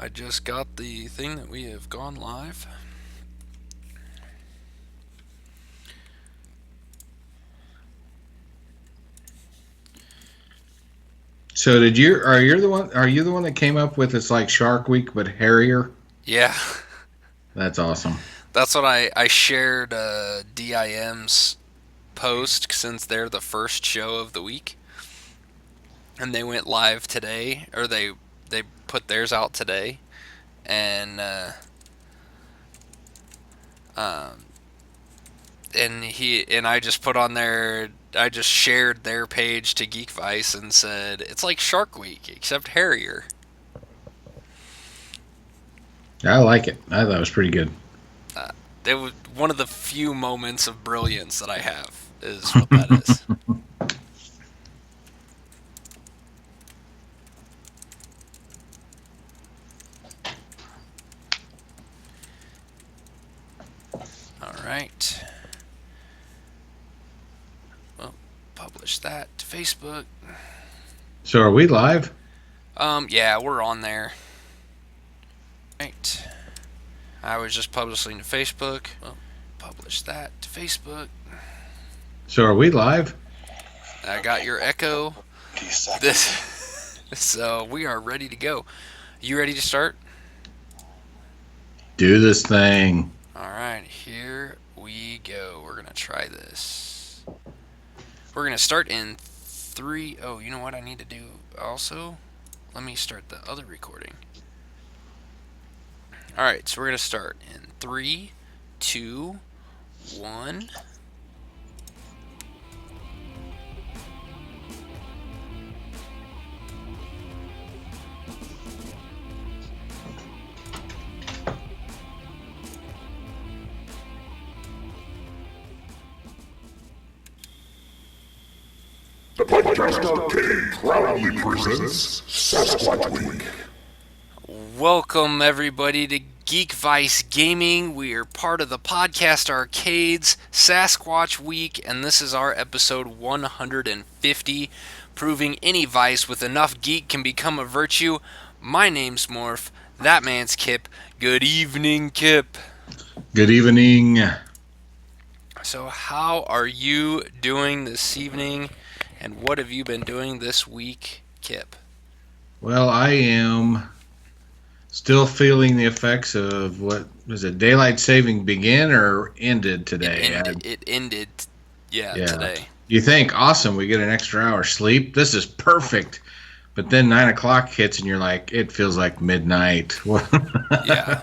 I just got the thing that we have gone live. So did you are you the one that came up with it's like Shark Week but hairier? Yeah, That's awesome. that's what I shared DIM's post since they're the first show of the week, and they went live today, or they put theirs out today, and um, and I just put on there. I just shared their page to Geekvice and said it's like Shark Week except hairier. I like it. I thought it was pretty good. Uh, it was one of the few moments of brilliance that I have is what that is. All right. Well, publish that to Facebook. So are we live? Yeah, we're on there. Right. I was just publishing to Facebook. Well, publish that to Facebook. So are we live? I got your echo. This. So we are ready to go. You ready to start? Do this thing. All right, here we go. We're gonna try this. We're gonna start in three. Oh, you know what I need to do also? Let me start the other recording. All right, so we're gonna start in three, two, one. The Podcast Arcade proudly presents Sasquatch Week. Welcome everybody to Geekvice Gaming. We are part of the Podcast Arcade's Sasquatch Week, and this is our episode 150, proving any vice with enough geek can become a virtue. My name's Morph. That man's Kip. Good evening, Kip. Good evening. So, how are you doing this evening, and what have you been doing this week, Kip? Well, I am still feeling the effects of what was it? Daylight saving begin or ended today? It ended, yeah, Yeah. today. You think awesome? We get an extra hour sleep. This is perfect. But then 9 o'clock hits and you're like, it feels like midnight. Yeah.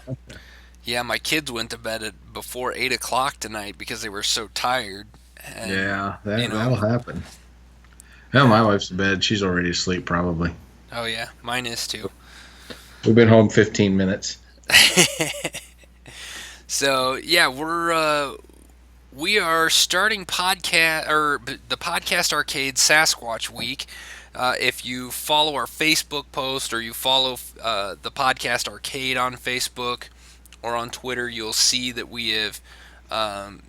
Yeah, my kids went to bed at before 8 o'clock tonight because they were so tired. And, Yeah, you that'll know, happen. Well, my wife's in bed. She's already asleep, probably. oh yeah, mine is too. We've been home 15 minutes. So yeah, we are starting the Podcast Arcade Sasquatch Week. If you follow our Facebook post or you follow the Podcast Arcade on Facebook or on Twitter, you'll see that we have um,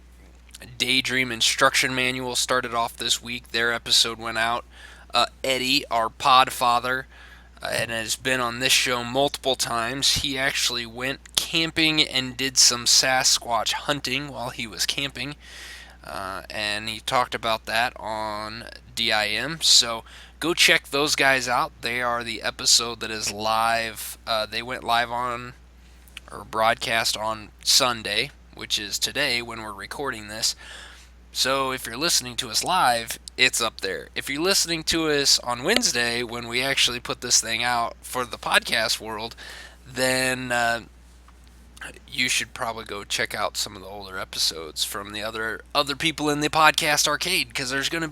Daydream Instruction Manual started off this week. Their episode went out. Eddie, our podfather, and has been on this show multiple times. He actually went camping and did some Sasquatch hunting while he was camping. And he talked about that on DIM. So go check those guys out. They are the episode that is live. They went live on or broadcast on Sunday, which is today when we're recording this. So if you're listening to us live, it's up there. If you're listening to us on Wednesday when we actually put this thing out for the podcast world, then you should probably go check out some of the older episodes from the other people in the podcast arcade, because there's gonna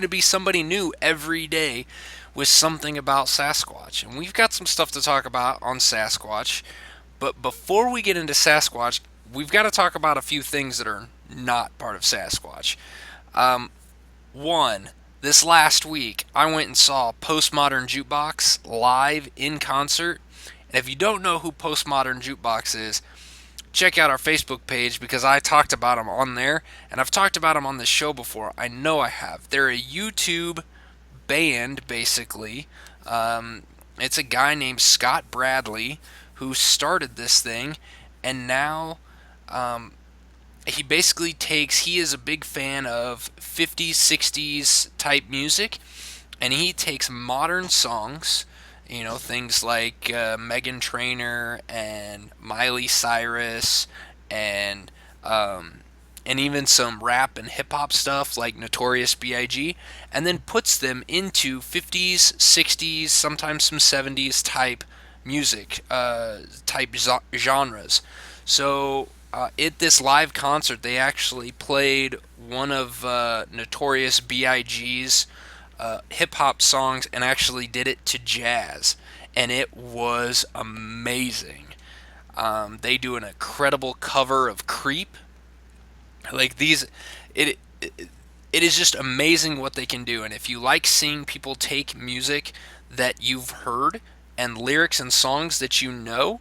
be somebody new every day with something about Sasquatch, and we've got some stuff to talk about on Sasquatch. But before we get into Sasquatch, we've got to talk about a few things that are not part of Sasquatch. Um, One, this last week, I went and saw Postmodern Jukebox live in concert. And if you don't know who Postmodern Jukebox is, check out our Facebook page because I talked about them on there. And I've talked about them on this show before. I know I have. They're a YouTube band, basically. It's a guy named Scott Bradley who started this thing, and now he basically he is a big fan of 50s, 60s type music, and he takes modern songs, things like Meghan Trainor and Miley Cyrus and um, and even some rap and hip hop stuff like Notorious B.I.G., and then puts them into 50s, 60s, sometimes some 70s type music, type genres. So at this live concert, they actually played one of Notorious B.I.G.'s hip hop songs and actually did it to jazz, and it was amazing. They do an incredible cover of "Creep." Like these, it is just amazing what they can do. And if you like seeing people take music that you've heard and lyrics and songs that you know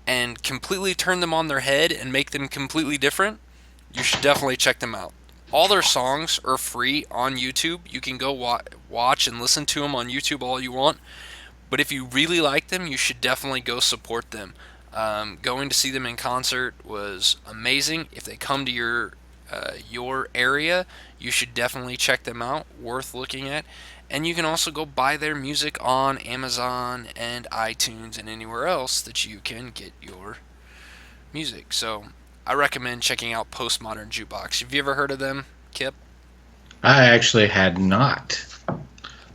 and completely turn them on their head and make them completely different, you should definitely check them out. All their songs are free on YouTube. You can go watch and listen to them on YouTube all you want. But if you really like them, you should definitely go support them. Going to see them in concert was amazing. If they come to your area, you should definitely check them out. Worth looking at. And you can also go buy their music on Amazon and iTunes and anywhere else that you can get your music. So I recommend checking out Postmodern Jukebox. Have you ever heard of them, Kip? I actually had not.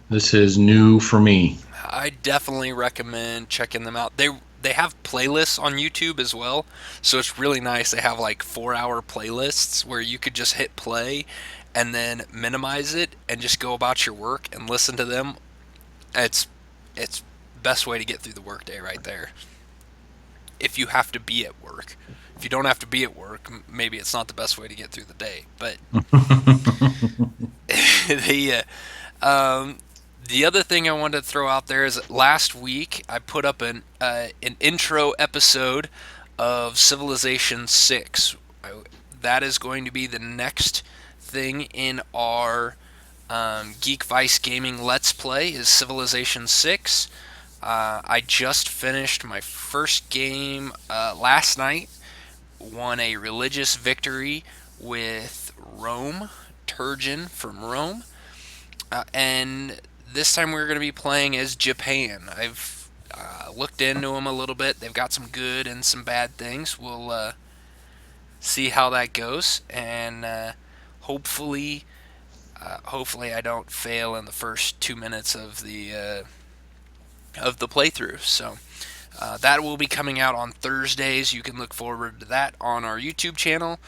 This is new for me. I definitely recommend checking them out. They have playlists on YouTube as well, so it's really nice. They have like 4-hour playlists where you could just hit play and then minimize it and just go about your work and listen to them. It's best way to get through the workday right there. If you have to be at work. If you don't have to be at work, maybe it's not the best way to get through the day. But the other thing I wanted to throw out there is that last week I put up an intro episode of Civilization 6. That is going to be the next thing in our Geekvice Gaming Let's Play is Civilization 6. I just finished my first game last night. Won a religious victory with Rome, Turgeon from Rome. And this time we're going to be playing as Japan. I've looked into them a little bit. They've got some good and some bad things. We'll see how that goes, and hopefully I don't fail in the first 2 minutes of the playthrough. So that will be coming out on Thursdays. You can look forward to that on our YouTube channel.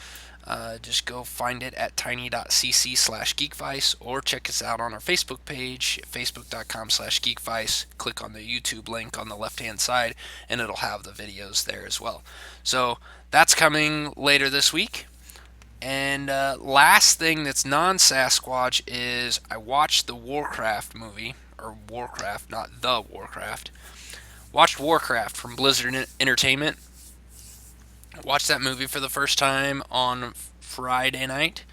Just go find it at tiny.cc/geekvice or check us out on our Facebook page, facebook.com/geekvice. Click on the YouTube link on the left-hand side, and it'll have the videos there as well. So that's coming later this week. And last thing that's non-Sasquatch is I watched the Warcraft movie, or Warcraft, not the Warcraft. Watched Warcraft from Blizzard Entertainment. Watched that movie for the first time on Friday night.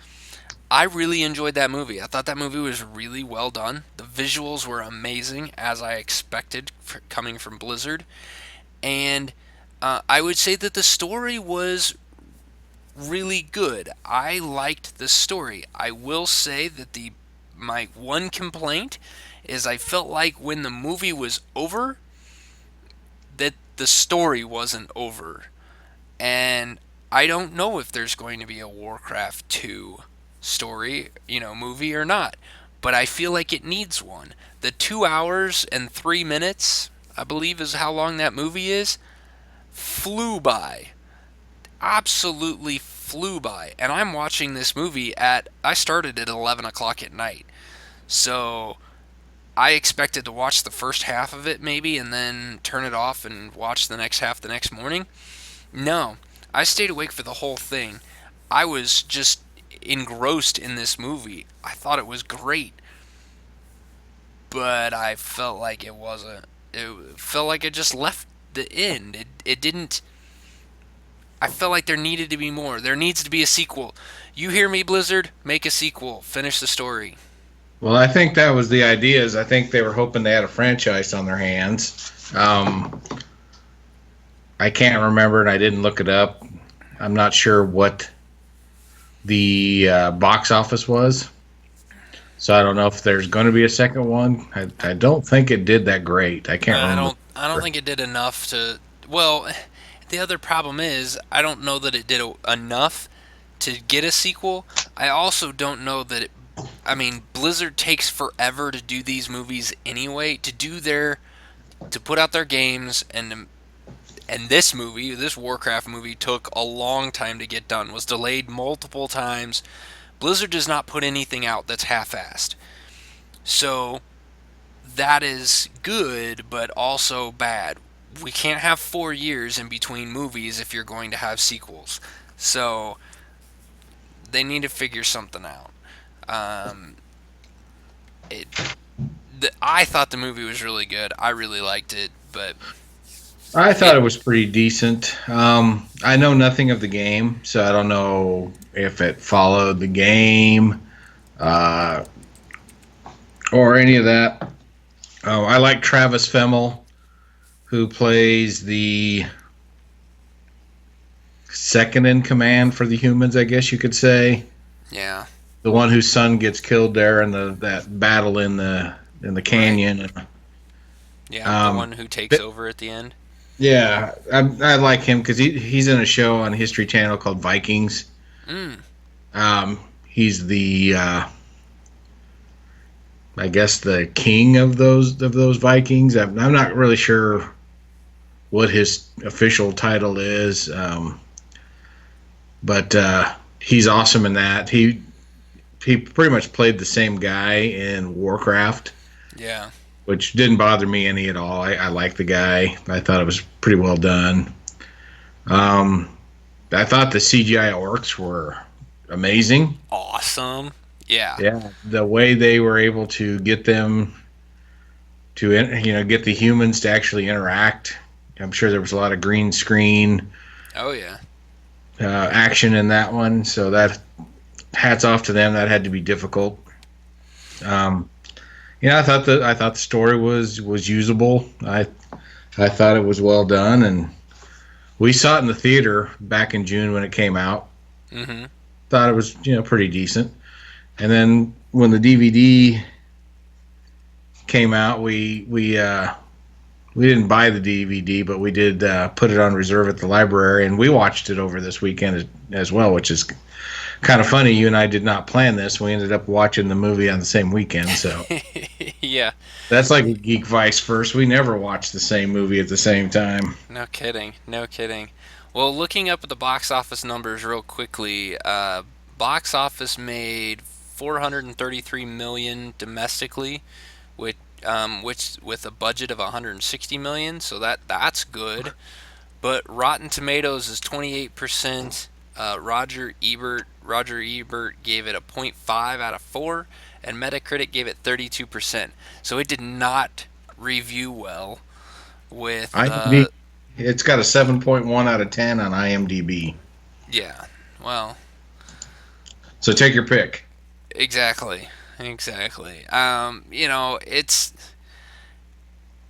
I really enjoyed that movie. I thought that movie was really well done. The visuals were amazing, as I expected coming from Blizzard. And I would say that the story was really good. I liked the story. I will say that my one complaint is I felt like when the movie was over, that the story wasn't over. And I don't know if there's going to be a Warcraft 2 story, movie or not. But I feel like it needs one. The 2 hours and 3 minutes, I believe is how long that movie is, flew by. Absolutely flew by. And I'm watching this movie I started at 11 o'clock at night. So I expected to watch the first half of it maybe and then turn it off and watch the next half the next morning. No, I stayed awake for the whole thing. I was just engrossed in this movie. I thought it was great. But I felt like it wasn't. It felt like it just left the end. It didn't. I felt like there needed to be more. There needs to be a sequel. You hear me, Blizzard? Make a sequel. Finish the story. Well, I think that was the idea. Is I think they were hoping they had a franchise on their hands. I can't remember, and I didn't look it up. I'm not sure what the box office was, so I don't know if there's going to be a second one. I don't think it did that great. I can't I remember. don't. I don't think it did enough to. Well, the other problem is I don't know that it did enough to get a sequel. I also don't know that it. I mean, Blizzard takes forever to do these movies anyway. To put out their games, and this movie, this Warcraft movie, took a long time to get done. Was delayed multiple times. Blizzard does not put anything out that's half-assed. So that is good, but also bad. We can't have 4 years in between movies if you're going to have sequels. So they need to figure something out. Um, it, I thought the movie was really good. I really liked it, but I thought it, it was pretty decent. I know nothing of the game, so I don't know if it followed the game uh, or any of that. I like Travis Fimmel, who plays the second in command for the humans, I guess you could say. yeah, The one whose son gets killed there in that battle in the right, canyon. yeah, the Um, one who takes over at the end. yeah, I like him because he's in a show on History Channel called Vikings. Mm, He's the I guess the king of those Vikings. I'm not really sure what his official title is, but he's awesome in that. He pretty much played the same guy in Warcraft, yeah, which didn't bother me any at all. I like the guy. I thought it was pretty well done. Um, I thought the CGI orcs were amazing. awesome. Yeah, Yeah, the way they were able to get them to get the humans to actually interact. I'm sure there was a lot of green screen oh yeah, action in that one, so that hats off to them. That had to be difficult. Um, I thought the story was usable. I thought it was well done, and we saw it in the theater back in June when it came out. mm-hmm. Thought it was pretty decent. And then when the DVD came out, we didn't buy the DVD, but we did put it on reserve at the library, and we watched it over this weekend as well, which is kind of funny. You and I did not plan this. We ended up watching the movie on the same weekend, so Yeah, that's like a Geekvice first. We never watched the same movie at the same time. no kidding, no kidding. Well, looking up at the box office numbers real quickly, box office made 433 million domestically, which with a budget of 160 million, so that's good. But Rotten Tomatoes is 28%. Roger Ebert gave it a point 0.5 out of 4, and Metacritic gave it 32%. So it did not review well with IMDb, it's got a 7.1 out of 10 on IMDb. yeah. Well, So take your pick. exactly. Exactly. It's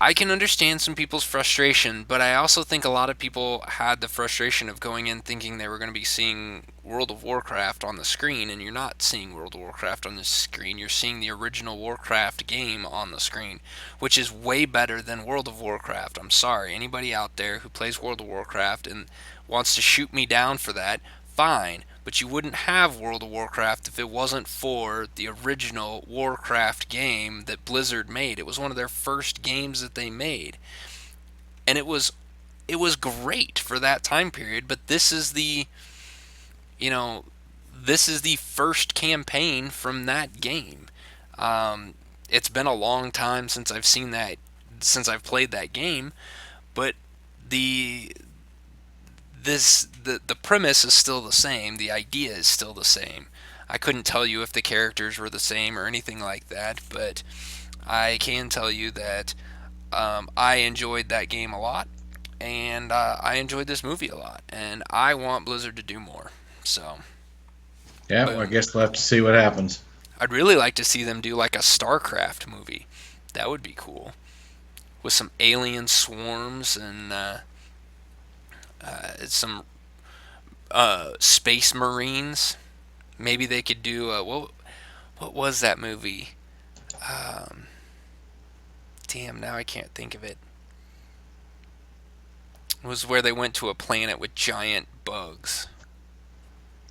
I can understand some people's frustration, but I also think a lot of people had the frustration of going in thinking they were going to be seeing World of Warcraft on the screen, and you're not seeing World of Warcraft on the screen. You're seeing the original Warcraft game on the screen, which is way better than World of Warcraft. I'm sorry, anybody out there who plays World of Warcraft and wants to shoot me down for that, fine. But you wouldn't have World of Warcraft if it wasn't for the original Warcraft game that Blizzard made. It was one of their first games that they made. And it was great for that time period, but you know, this is the first campaign from that game. It's been a long time since I've played that game, but the the premise is still the same. The idea is still the same. I couldn't tell you if the characters were the same or anything like that, but I can tell you that I enjoyed that game a lot, and I enjoyed this movie a lot, and I want Blizzard to do more. So, Yeah, well, I boom. guess we'll have to see what happens. I'd really like to see them do like a StarCraft movie. That would be cool, with some alien swarms and some space marines. Maybe they could do what was that movie? Um, Damn, now I can't think of it. It was where they went to a planet with giant bugs.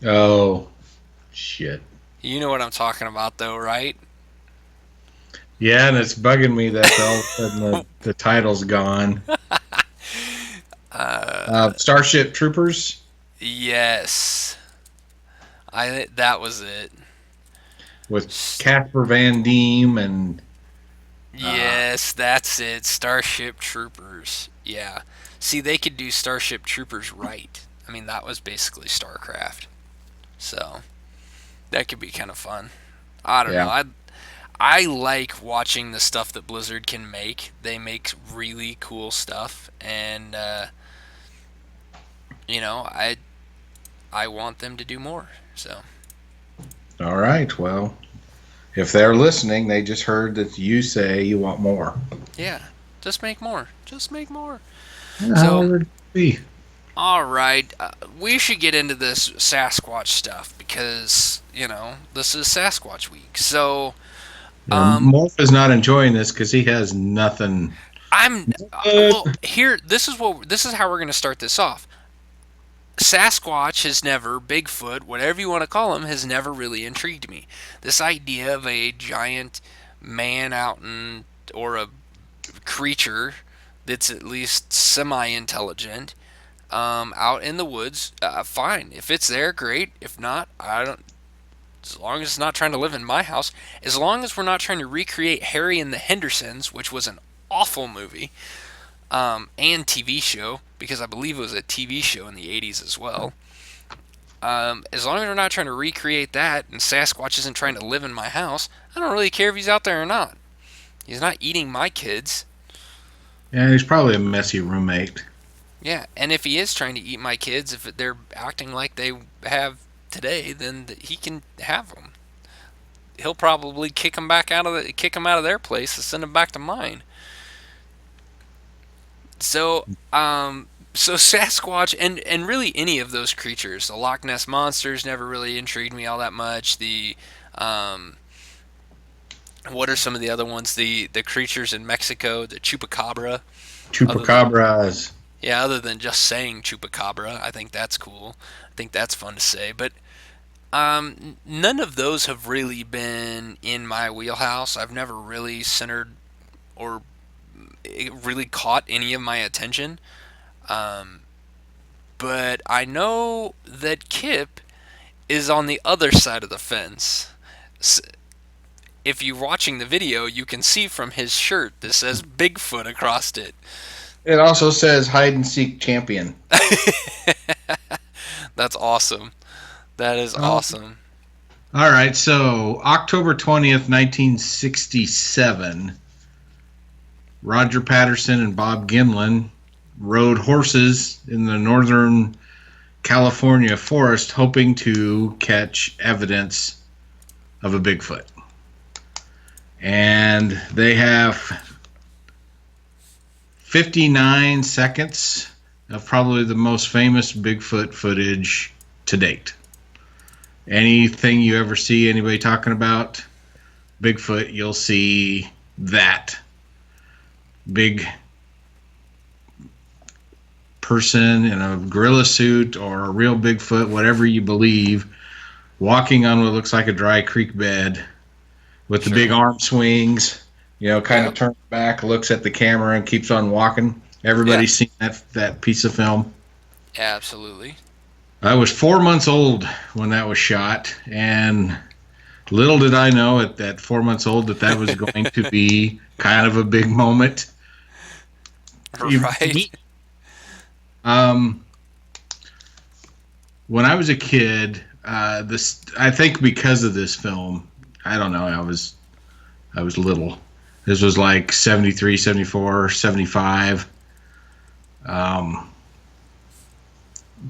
Oh, shit. You know what I'm talking about, though, right? Yeah, and it's bugging me that all of a sudden the title's gone. Starship Troopers Yes, I that was it. with Casper Van Diem and Yes, that's it. Starship Troopers. Yeah. See, they could do Starship Troopers right. I mean, that was basically StarCraft. So that could be kind of fun. I don't know. yeah. I like watching the stuff that Blizzard can make. They make really cool stuff, and I want them to do more. So All right. Well, if they're listening, they just heard that you say you want more. yeah, just make more. Just make more. So However it be. all right, we should get into this Sasquatch stuff because this is Sasquatch week. So Morph is not enjoying this because he has nothing. I'm well here. This is how we're going to start this off. Sasquatch has never, Bigfoot, whatever you want to call him, has never really intrigued me. This idea of a giant man or a creature that's at least semi-intelligent out in the woods, fine. If it's there, great. If not, I don't. As long as it's not trying to live in my house, as long as we're not trying to recreate Harry and the Hendersons, which was an awful movie, and TV show, because I believe it was a TV show in the 80s as well. As long as we're not trying to recreate that and Sasquatch isn't trying to live in my house, I don't really care if he's out there or not. He's not eating my kids. Yeah, he's probably a messy roommate. Yeah, and if he is trying to eat my kids, if they're acting like they have today, then he can have them. He'll probably kick them out of their place and send them back to mine. So, so Sasquatch and really any of those creatures, the Loch Ness monsters never really intrigued me all that much. What are some of the other ones? The creatures in Mexico, the chupacabra. Chupacabras. Yeah, other than just saying chupacabra, I think that's cool. I think that's fun to say. But none of those have really been in my wheelhouse. I've never really centered or it really caught any of my attention. But I know that Kip is on the other side of the fence. If you're watching the video, you can see from his shirt that says Bigfoot across it. It also says hide and seek champion. That's awesome. That is awesome. All right, so October 20th, 1967, Roger Patterson and Bob Gimlin rode horses in the northern California forest hoping to catch evidence of a Bigfoot. And they have 59 seconds of probably the most famous Bigfoot footage to date. Anything you ever see anybody talking about Bigfoot, you'll see that big person in a gorilla suit or a real Bigfoot, whatever you believe, walking on what looks like a dry creek bed with the big arm swings, kind of turns back, looks at the camera, and keeps on walking. Everybody's seen that piece of film. Absolutely. I was 4 months old when that was shot, and little did I know at 4 months old that was going to be kind of a big moment. Right. When I was a kid, I think because of this film, I don't know, I was little. This was like 73, 74, 75.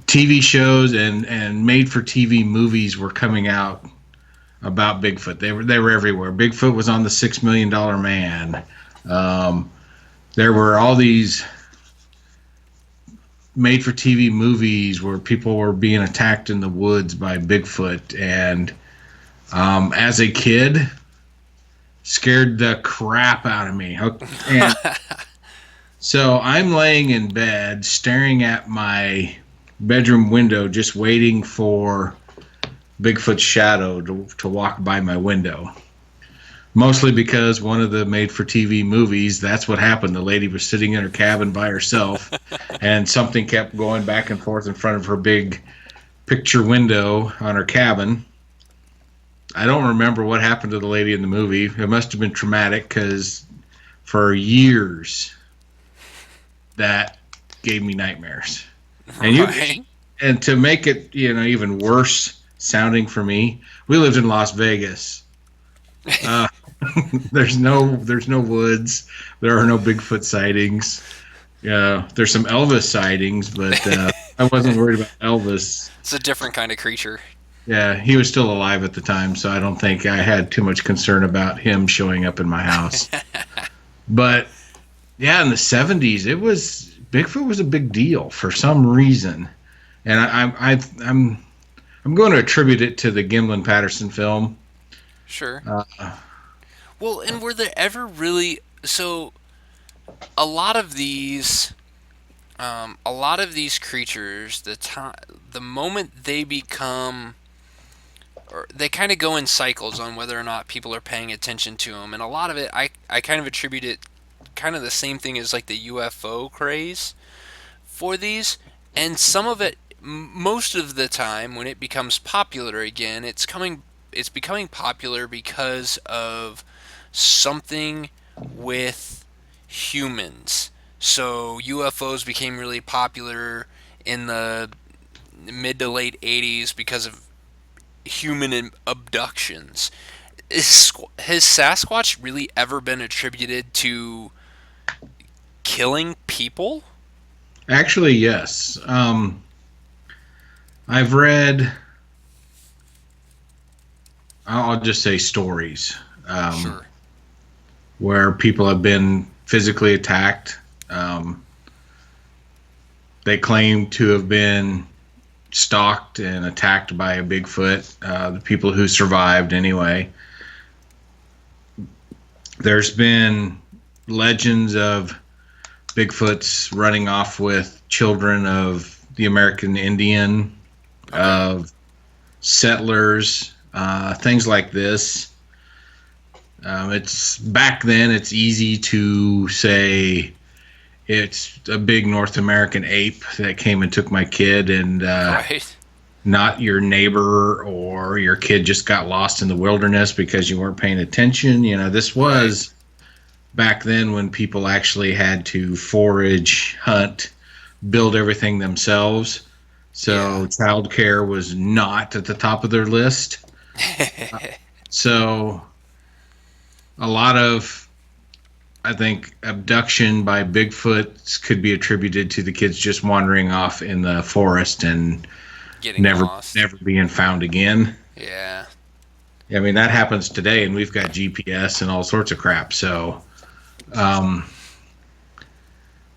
TV shows and made-for-TV movies were coming out about Bigfoot. They were everywhere. Bigfoot was on the $6 Million Man. There were all these made-for-TV movies where people were being attacked in the woods by Bigfoot, and as a kid, scared the crap out of me. And so I'm laying in bed, staring at my bedroom window, just waiting for Bigfoot's shadow to walk by my window. Mostly because one of the made-for-TV movies, that's what happened. The lady was sitting in her cabin by herself, and something kept going back and forth in front of her big picture window on her cabin. I don't remember what happened to the lady in the movie. It must have been traumatic, because for years, that gave me nightmares. Right. And to make it, even worse sounding for me, we lived in Las Vegas. There's no woods. There are no Bigfoot sightings. There's some Elvis sightings, but I wasn't worried about Elvis. It's a different kind of creature. Yeah, he was still alive at the time, so I don't think I had too much concern about him showing up in my house. But yeah, in the 70s, Bigfoot was a big deal for some reason, and I'm going to attribute it to the Gimlin-Patterson film. Sure. Well, and were there ever really... So, a lot of these creatures, the moment they become... Or they kind of go in cycles on whether or not people are paying attention to them. And a lot of it, I kind of attribute it kind of the same thing as like the UFO craze for these. And some of it, most of the time, when it becomes popular again, it's becoming popular because of something with humans. So UFOs became really popular in the mid to late 80s because of human abductions. Has Sasquatch really ever been attributed to killing people? Actually, yes. I've read... I'll just say stories. Sure. Where people have been physically attacked. They claim to have been stalked and attacked by a Bigfoot. The people who survived, anyway. There's been legends of Bigfoots running off with children of the American Indian, of settlers, things like this. It's back then. It's easy to say it's a big North American ape that came and took my kid, and Right. not your neighbor, or your kid just got lost in the wilderness because you weren't paying attention. This was back then when people actually had to forage, hunt, build everything themselves. So childcare was not at the top of their list. So a lot of, I think, abduction by Bigfoots could be attributed to the kids just wandering off in the forest and Getting lost. never being found again. Yeah. I mean, that happens today, and we've got GPS and all sorts of crap. So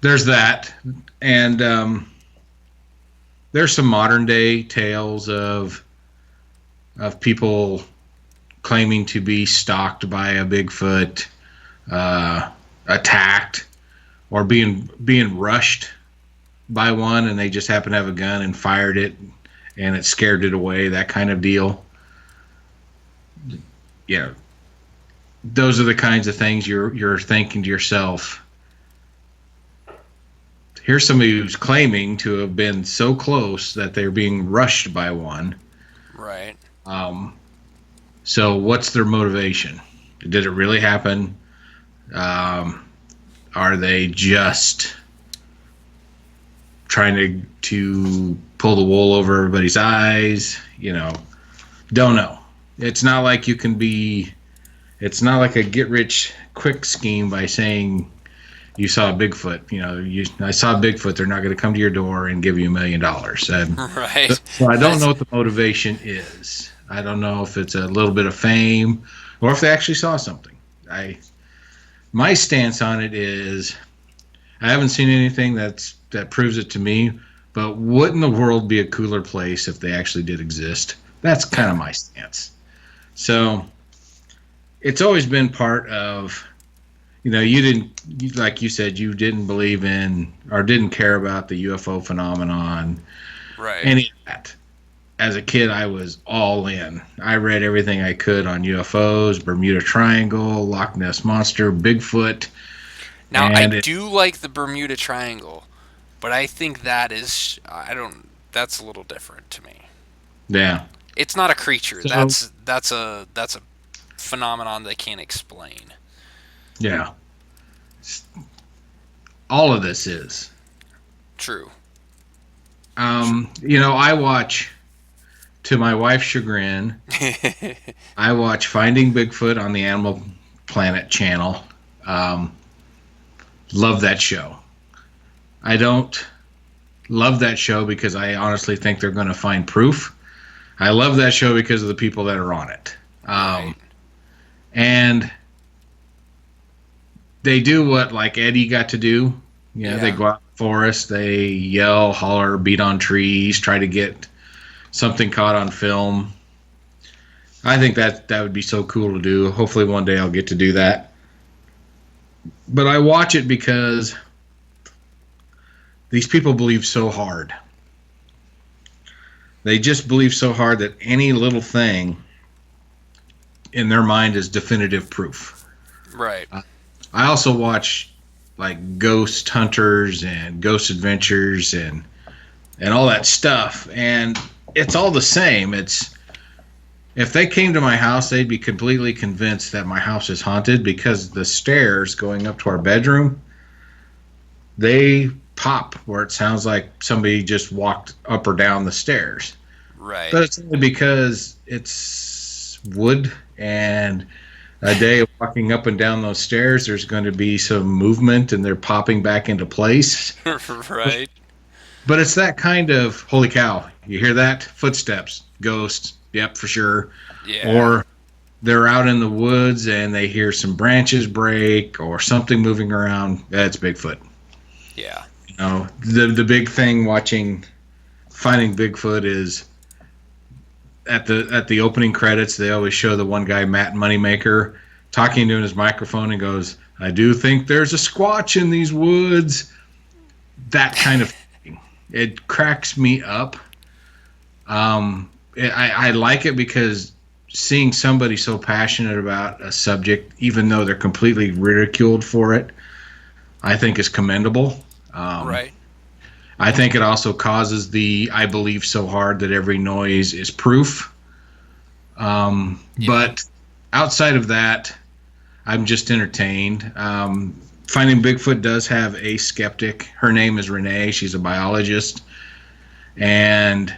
there's that. And there's some modern day tales of people claiming to be stalked by a Bigfoot, attacked, or being rushed by one, and they just happen to have a gun and fired it, and it scared it away. That kind of deal. Those are the kinds of things you're thinking to yourself. Here's somebody who's claiming to have been so close that they're being rushed by one. Right. So what's their motivation? Did it really happen? Are they just trying to pull the wool over everybody's eyes? Don't know. It's not like it's not like a get rich quick scheme by saying you saw a Bigfoot. I saw a Bigfoot. They're not going to come to your door and give you $1 million. Right. So I don't know what the motivation is. I don't know if it's a little bit of fame or if they actually saw something. My stance on it is I haven't seen anything that proves it to me, but wouldn't the world be a cooler place if they actually did exist? That's kind of my stance. So it's always been part of, like you said, you didn't believe in or didn't care about the UFO phenomenon, Right. any of that. As a kid, I was all in. I read everything I could on UFOs, Bermuda Triangle, Loch Ness Monster, Bigfoot. Now, I do like the Bermuda Triangle, but I think that's a little different to me. Yeah. It's not a creature. So, That's a phenomenon they can't explain. yeah. All of this is. True. I watch, to my wife's chagrin, I watch Finding Bigfoot on the Animal Planet channel. Love that show. I don't love that show because I honestly think they're going to find proof. I love that show because of the people that are on it. Right. And they do what like Eddie got to do. Yeah. They go out in the forest, they yell, holler, beat on trees, try to get something caught on film. I think that would be so cool to do. Hopefully one day I'll get to do that. But I watch it because these people believe so hard. They just believe so hard that any little thing in their mind is definitive proof. Right. I also watch like Ghost Hunters and Ghost Adventures and all that stuff, and it's all the same. It's if they came to my house, they'd be completely convinced that my house is haunted because the stairs going up to our bedroom, they pop where it sounds like somebody just walked up or down the stairs. Right. But it's only because it's wood, and a day of walking up and down those stairs, there's going to be some movement and they're popping back into place. Right. But it's that kind of, holy cow, you hear that? Footsteps, ghosts, yep, for sure. Yeah. Or they're out in the woods and they hear some branches break or something moving around. That's Bigfoot. Yeah. The big thing watching Finding Bigfoot is at the opening credits, they always show the one guy, Matt Moneymaker, talking to his microphone and goes, "I do think there's a Squatch in these woods." That kind of thing. It cracks me up. I like it because seeing somebody so passionate about a subject, even though they're completely ridiculed for it, I think is commendable. Right. I think it also causes I believe so hard that every noise is proof. But outside of that, I'm just entertained. Finding Bigfoot does have a skeptic. Her name is Renee. She's a biologist. And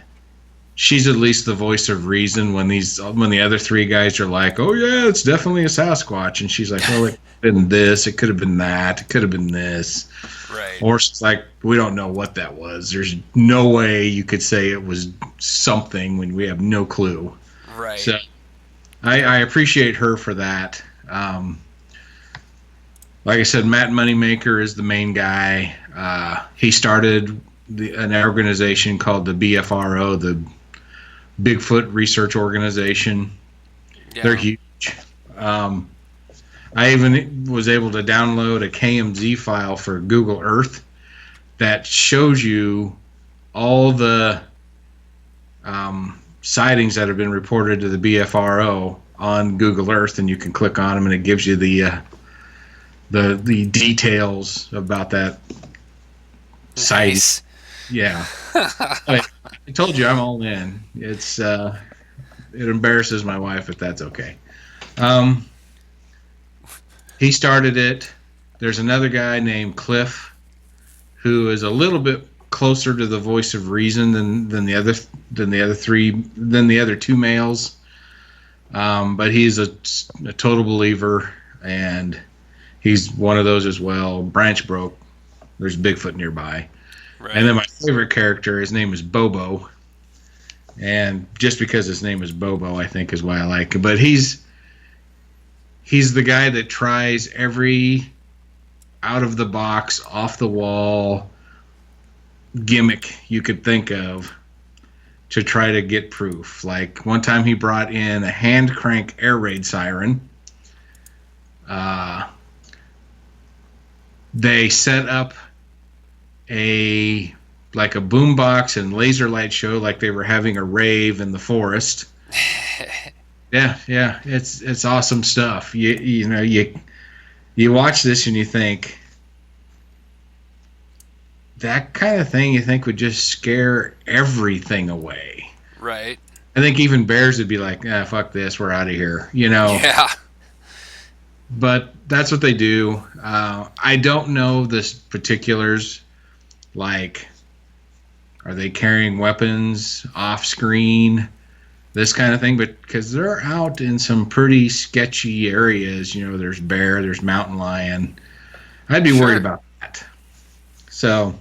she's at least the voice of reason when the other three guys are like, "Oh yeah, it's definitely a Sasquatch," and she's like, "Well, it could have been this, it could have been that, it could have been this." Right. Or she's like, "We don't know what that was. There's no way you could say it was something when we have no clue." Right. So I appreciate her for that. Like I said, Matt Moneymaker is the main guy. He started an organization called the BFRO, the Bigfoot Research Organization. Yeah. They're huge. I even was able to download a KMZ file for Google Earth that shows you all the sightings that have been reported to the BFRO on Google Earth, and you can click on them, and it gives you the details about that sighting. Nice. Yeah. I told you I'm all in. It's it embarrasses my wife, but that's okay. He started it. There's another guy named Cliff who is a little bit closer to the voice of reason than the other two males. But he's a total believer, and he's one of those as well. Branch broke. There's Bigfoot nearby. Right. And then my favorite character, his name is Bobo. And just because his name is Bobo, I think is why I like him. But he's the guy that tries every out of the box, off the wall, gimmick you could think of to try to get proof. Like one time he brought in a hand crank air raid siren. Uh, they set up a like a boombox and laser light show, like they were having a rave in the forest. Yeah, it's awesome stuff. You watch this and you think that kind of thing you think would just scare everything away. Right. I think even bears would be like, fuck this, we're out of here, you know. Yeah. But that's what they do. I don't know the particulars, like, are they carrying weapons off screen, this kind of thing, but because they're out in some pretty sketchy areas, you know, there's bear, there's mountain lion. I'd be worried about that. So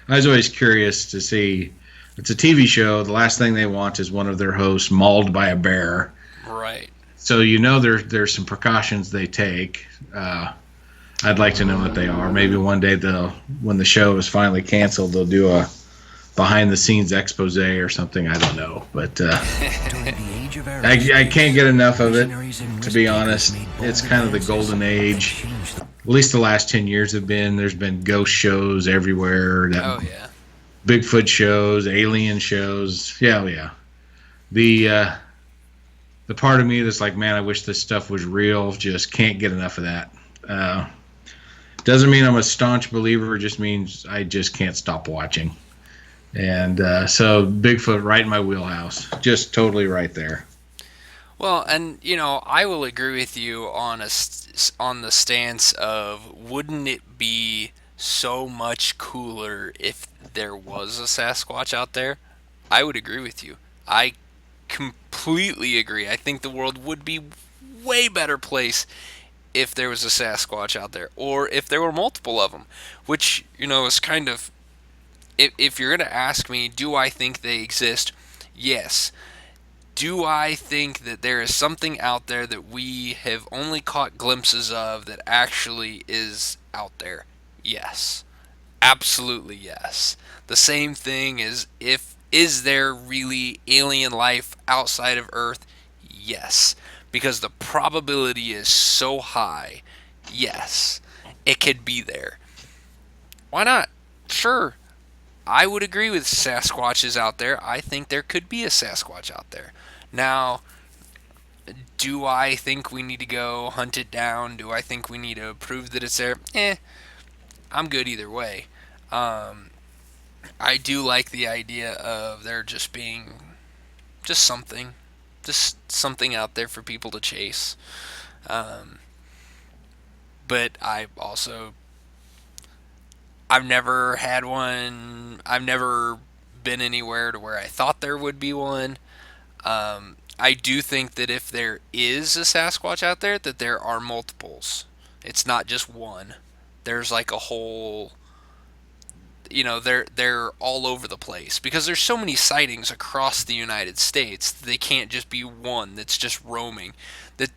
I was always curious to see. It's a TV show. The last thing they want is one of their hosts mauled by a bear. Right. So there's some precautions they take. I'd like to know what they are. Maybe one day when the show is finally canceled, they'll do a behind the scenes expose or something. I don't know, but I can't get enough of it. To be honest, it's kind of the golden age. At least the last 10 years have been. There's been ghost shows everywhere. Oh yeah. Bigfoot shows, alien shows. Yeah. The part of me that's like, man, I wish this stuff was real. Just can't get enough of that. Doesn't mean I'm a staunch believer. It just means I just can't stop watching. And so Bigfoot right in my wheelhouse. Just totally right there. Well, and I will agree with you on on the stance of, wouldn't it be so much cooler if there was a Sasquatch out there? I would agree with you. I completely agree. I think the world would be way better place if there was a Sasquatch out there, or if there were multiple of them, which is kind of, if you're going to ask me, do I think they exist? Yes. Do I think that there is something out there that we have only caught glimpses of that actually is out there? Yes. Absolutely yes. The same thing is there really alien life outside of Earth? Yes. Because the probability is so high. Yes. It could be there. Why not? Sure. I would agree with Sasquatches out there. I think there could be a Sasquatch out there. Now, do I think we need to go hunt it down? Do I think we need to prove that it's there? I'm good either way. I do like the idea of there just being just something out there for people to chase. But I've never had one. I've never been anywhere to where I thought there would be one. I do think that if there is a Sasquatch out there, that there are multiples. It's not just one. There's like a whole, they're all over the place because there's so many sightings across the United States. They can't just be one that's just roaming. That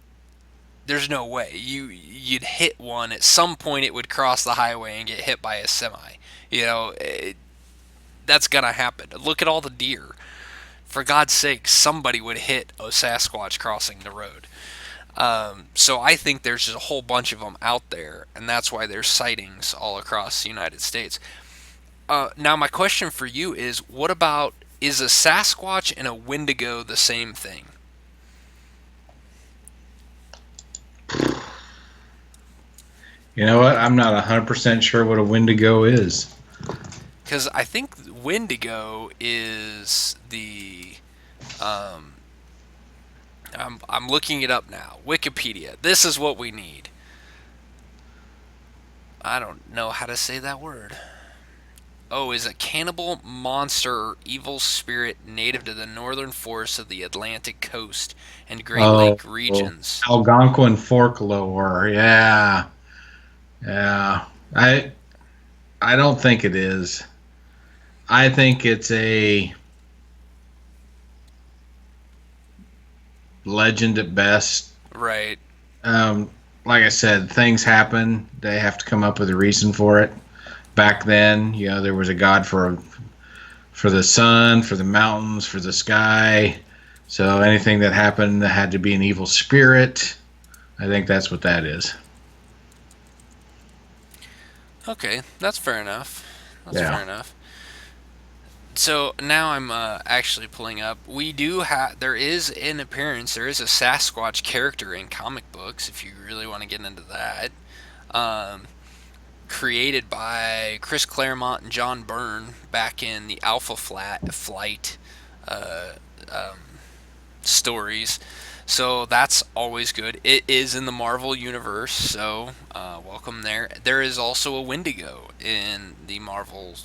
there's no way you'd hit one at some point. It would cross the highway and get hit by a semi. That's gonna happen. Look at all the deer. For God's sake, somebody would hit a Sasquatch crossing the road. So I think there's just a whole bunch of them out there, and that's why there's sightings all across the United States. Now, my question for you is, what about, is a Sasquatch and a Wendigo the same thing? You know what? I'm not 100% sure what a Wendigo is. Because I think Wendigo is the... I'm looking it up now. Wikipedia. This is what we need. I don't know how to say that word. Oh, is a cannibal monster or evil spirit native to the northern forests of the Atlantic coast and Great Lake regions. Algonquin folklore. Yeah. I don't think it is. I think it's a legend at best. Right. Like I said, things happen. They have to come up with a reason for it. back then, there was a god for the sun, for the mountains, for the sky. So anything that happened that had to be an evil spirit, I think that's what that is. Okay, that's fair enough. That's Yeah. fair enough. So now I'm actually pulling up. We do have. There is an appearance. There is a Sasquatch character in comic books. If you really want to get into that, um, created by Chris Claremont and John Byrne back in the Flight uh, um, stories. So that's always good. It is in the Marvel universe, so welcome there. There is also a Wendigo in the Marvel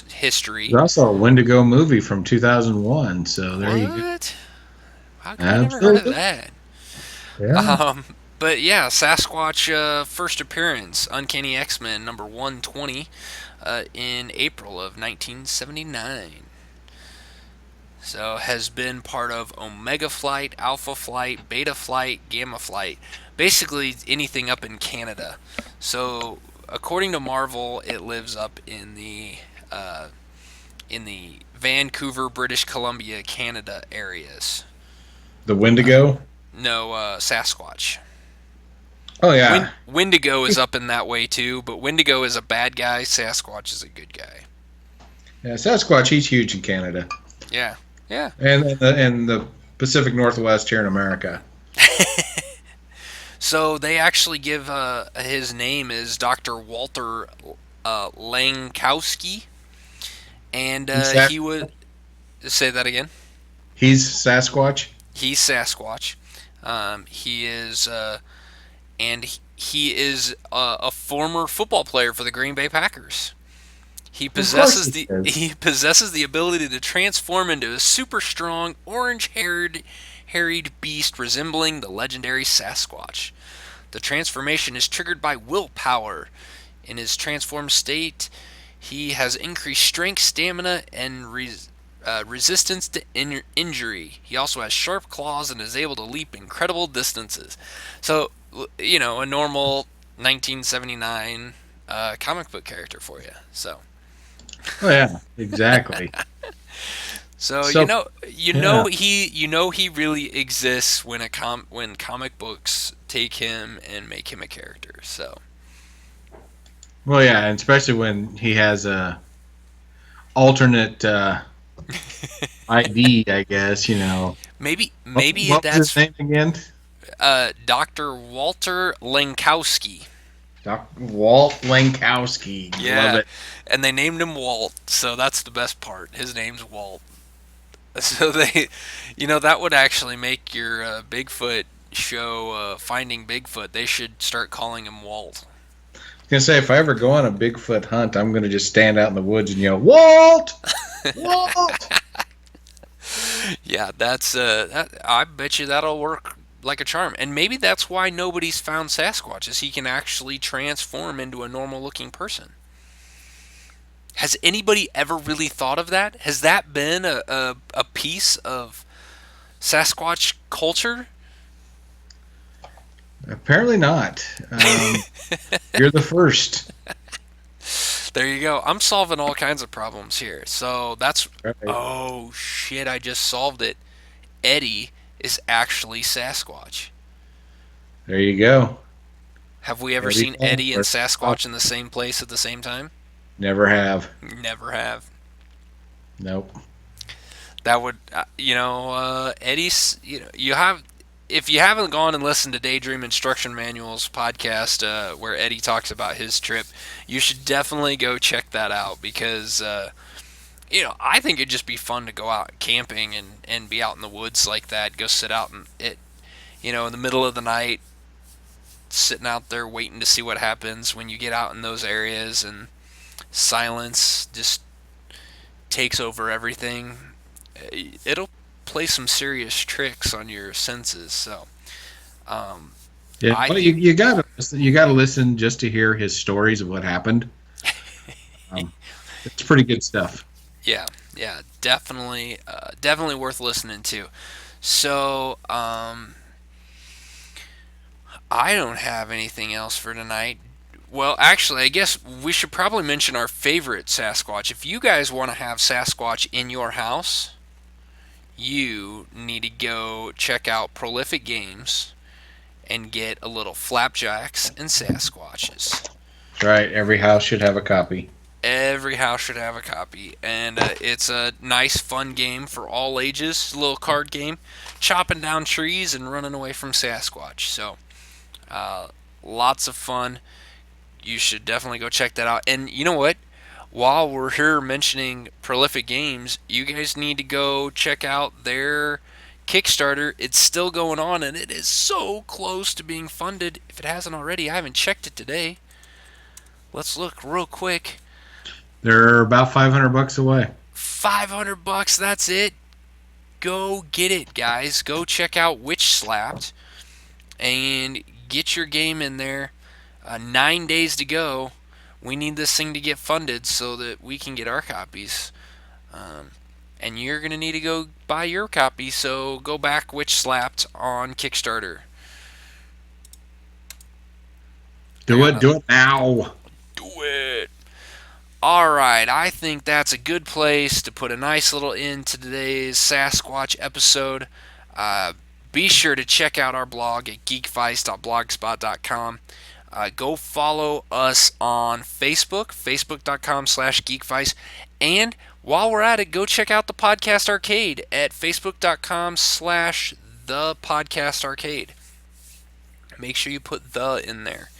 history. There's also a Wendigo movie from 2001. So there you go. What? How come I never heard of Absolutely. that? Yeah. Um, but yeah, Sasquatch first appearance, Uncanny X-Men number 120 in April of 1979. So has been part of Omega Flight, Alpha Flight, Beta Flight, Gamma Flight, basically anything up in Canada. So according to Marvel, it lives up uh, in the Vancouver, British Columbia, Canada areas. The Uh, Wendigo. no, Sasquatch. Oh yeah. Wendigo is up in that way too, but Wendigo is a bad guy. Sasquatch is a good guy. Yeah. Sasquatch. He's huge in Canada Yeah, yeah. and the Pacific Northwest here in America. So they actually give his name is Dr. Walter Langkowski, and He's he Sas- would say that again. he's Sasquatch. He's Sasquatch. He is, and he is a former football player for the Green Bay Packers. He Of course possesses he the is. he possesses the ability to transform into a super strong harried beast resembling the legendary Sasquatch. The transformation is triggered by willpower. In his transformed state, he has increased strength, stamina, and resistance to injury. He also has sharp claws and is able to leap incredible distances. So, a normal 1979 comic book character for you. Oh yeah. Exactly. So So yeah. he really exists when when comic books take him and make him a character. So Well, yeah, and especially when he has a alternate ID, I guess. maybe What was his that's name again? Dr. Walter Langkowski. Walt Lankowski. Love Yeah, it. and they named him Walt, so that's the best part. His name's Walt. So that would actually make your Bigfoot show, Finding Bigfoot. They should start calling him Walt. I was gonna say if I ever go on a Bigfoot hunt, I'm gonna just stand out in the woods and yell, "Walt! Walt!" Yeah, I bet you that'll work like a charm. And maybe that's why nobody's found Sasquatch, is he can actually transform into a normal looking person. Has anybody ever really thought of that? Has that been a piece of Sasquatch culture? Apparently not. You're the first. There you go. I'm solving all kinds of problems here. So that's. Right. Oh shit, I just solved it. Eddie is actually Sasquatch. There you go. Have we ever Eddie seen Eddie and Palmer. Oh, Sasquatch in the same place at the same time? never have. Never have. Nope. That would, Eddie's, you have, if you haven't gone and listened to Daydream Instruction Manuals podcast, where Eddie talks about his trip, you should definitely go check that out because, I think it'd just be fun to go out camping and be out in the woods like that, go sit out in the middle of the night, sitting out there waiting to see what happens when you get out in those areas and silence just takes over everything. It'll play some serious tricks on your senses. So, um, Yeah. I Well, think, you gotta listen just to hear his stories of what happened. Um, it's pretty good stuff. yeah, yeah, definitely worth listening to. So, I don't have anything else for tonight. Well, actually, I guess we should probably mention our favorite Sasquatch. If you guys want to have Sasquatch in your house, you need to go check out Prolific Games and get a little Flapjacks and Sasquatches. That's right. Every house should have a copy. Every house should have a copy, and it's a nice, fun game for all ages. A little card game, chopping down trees and running away from Sasquatch. So, lots of fun. You should definitely go check that out. And you know what? While we're here mentioning Prolific Games, you guys need to go check out their Kickstarter. It's still going on, and it is so close to being funded. If it hasn't already, I haven't checked it today. Let's look real quick. They're about $500 away. $500, that's it. Go get it, guys. Go check out Witch Slapped and get your game in there. 9 days to go. We need this thing to get funded so that we can get our copies. And you're going to need to go buy your copy, so go back Witch Slapped on Kickstarter. Do it now. Do it. Alright, I think that's a good place to put a nice little end to today's Sasquatch episode. Be sure to check out our blog at geekvice.blogspot.com. Go follow us on Facebook, facebook.com/geekvice. And while we're at it, go check out the Podcast Arcade at facebook.com/thepodcastarcade. Make sure you put the in there.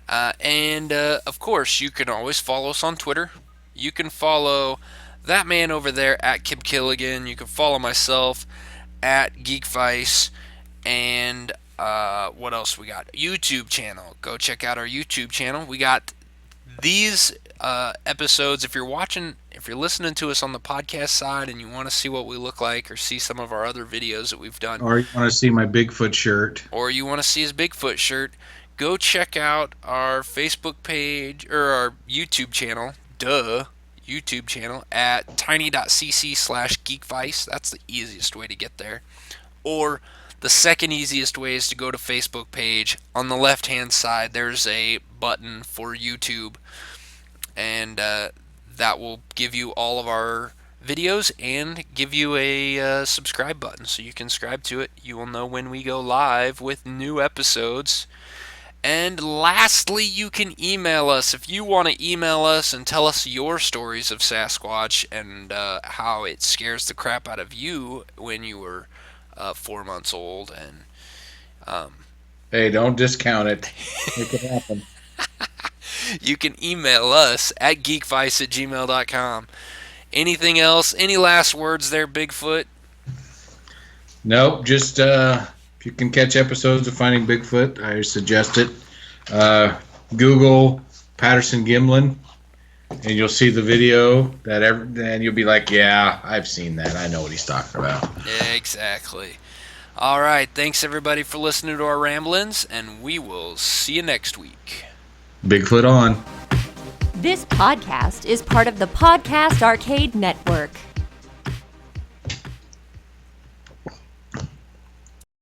And of course, you can always follow us on Twitter. You can follow that man over there at Kip Killigan. You can follow myself at Geekvice. And what else we got? YouTube channel. Go check out our YouTube channel. We got these episodes. If you're listening to us on the podcast side and you want to see what we look like or see some of our other videos that we've done, Or you want to see my Bigfoot shirt. or you want to see his Bigfoot shirt, go check out our Facebook page or our YouTube channel. YouTube channel at tiny.cc/geekvice. That's the easiest way to get there. Or the second easiest way is to go to Facebook page. On the left-hand side, there's a button for YouTube, and that will give you all of our videos and give you a subscribe button, so you can subscribe to it. You will know when we go live with new episodes. And lastly, you can email us. If you want to email us and tell us your stories of Sasquatch and how it scares the crap out of you when you were 4 months old, and Hey, don't discount it. Make it happen. you can email us at geekvice@gmail.com. Anything else? Any last words there, Bigfoot? Nope, just if you can catch episodes of Finding Bigfoot, I suggest it. Google Patterson Gimlin, and you'll see the video and you'll be like, yeah, I've seen that. I know what he's talking about. Exactly. All right, thanks everybody for listening to our ramblings, and we will see you next week. Bigfoot on. This podcast is part of the Podcast Arcade Network.